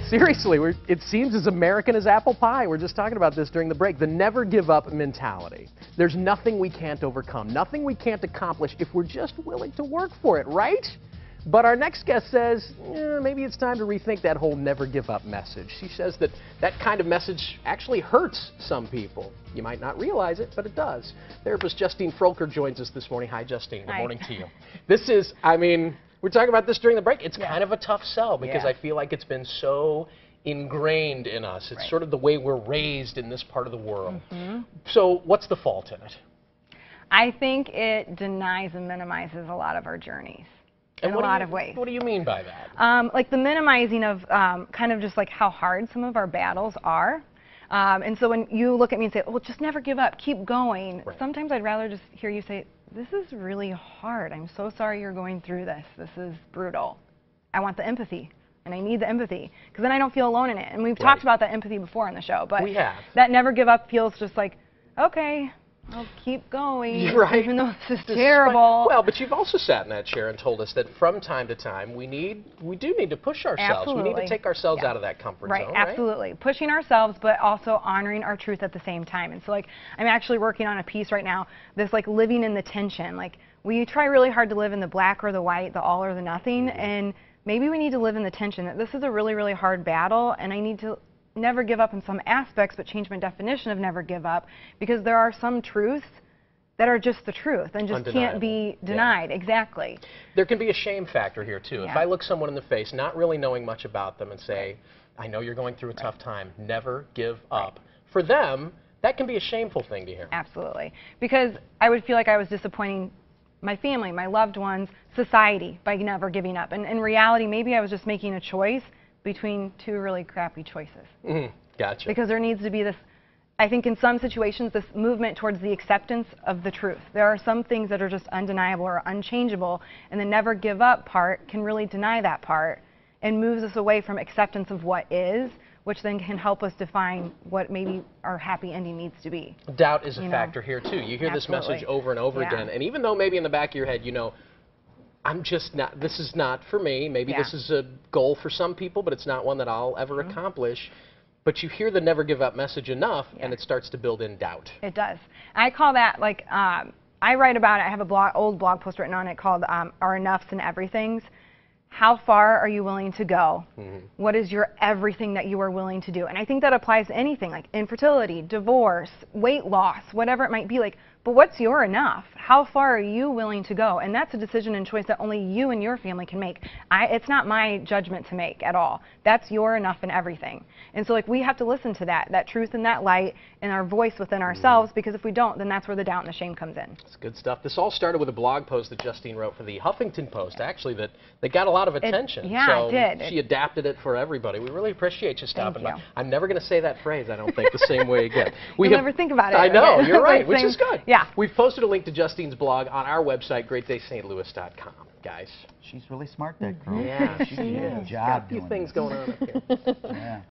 Seriously, it seems as American as apple pie. We're just talking about this during the break. The never give up mentality. There's nothing we can't overcome, nothing we can't accomplish if we're just willing to work for it, right? But our next guest says, maybe it's time to rethink that whole never give up message. She says that that kind of message actually hurts some people. You might not realize it, but it does. Therapist Justine Froelker joins us this morning. Hi, Justine. Good morning to you. This is, we're talking about this during the break. It's kind of a tough sell because I feel like it's been so ingrained in us. It's sort of the way we're raised in this part of the world. So what's the fault in it? I think it denies and minimizes a lot of our journeys. In a lot of ways. What do you mean by that? Like the minimizing of kind of just like how hard some of our battles are. And so when you look at me and say, well, just never give up, keep going, sometimes I'd rather just hear you say, this is really hard. I'm so sorry you're going through this. This is brutal. I want the empathy. And I need the empathy. Because then I don't feel alone in it. And we've talked about that empathy before on the show. But we have. That never give up feels just like, okay, I'll keep going, even though this is terrible. Well, but you've also sat in that chair and told us that from time to time we do need to push ourselves. Absolutely. We need to take ourselves out of that comfort zone, right? Absolutely. Pushing ourselves, but also honoring our truth at the same time. And so, like, I'm actually working on a piece right now, this, like, living in the tension. Like, we try really hard to live in the black or the white, the all or the nothing, and maybe we need to live in the tension that this is a really, really hard battle, and I need to never give up in some aspects, but change my definition of never give up, because there are some truths that are just the truth and just can't be denied. Exactly. There can be a shame factor here too. If I look someone in the face, not really knowing much about them, and say, I know you're going through a tough time, never give up. For them, that can be a shameful thing to hear. Absolutely. Because I would feel like I was disappointing my family, my loved ones, society by never giving up. And in reality, maybe I was just making a choice between two really crappy choices. Gotcha. Because there needs to be this, I think in some situations, this movement towards the acceptance of the truth. There are some things that are just undeniable or unchangeable, and the never give up part can really deny that part and moves us away from acceptance of what is, which then can help us define what maybe our happy ending needs to be. Doubt is a factor here too. You hear this message over and over again, and even though maybe in the back of your head you know, I'm just not, this is not for me. Maybe this is a goal for some people, but it's not one that I'll ever accomplish. But you hear the never give up message enough, and it starts to build in doubt. It does. I call that, like, I write about it. I have a old blog post written on it called Our Enoughs and Everythings. How far are you willing to go? What is your everything that you are willing to do? And I think that applies to anything, like infertility, divorce, weight loss, whatever it might be. Like, but what's your enough? How far are you willing to go? And that's a decision and choice that only you and your family can make. It's not my judgment to make at all. That's your enough in everything. And so, like, we have to listen to that truth and that light and our voice within ourselves, because if we don't, then that's where the doubt and the shame comes in. It's good stuff. This all started with a blog post that Justine wrote for the Huffington Post, actually, that got a lot of attention. It did. She adapted it for everybody. We really appreciate you stopping by. I'm never going to say that phrase, I don't think, the same way again. You'll never think about it. I know, you're right, which is good. Yeah. We've posted a link to Justine's blog on our website, greatdaystlouis.com, guys. She's really smart, that girl. Yeah, she did a is. job Got a few doing things this. going on up here. Yeah.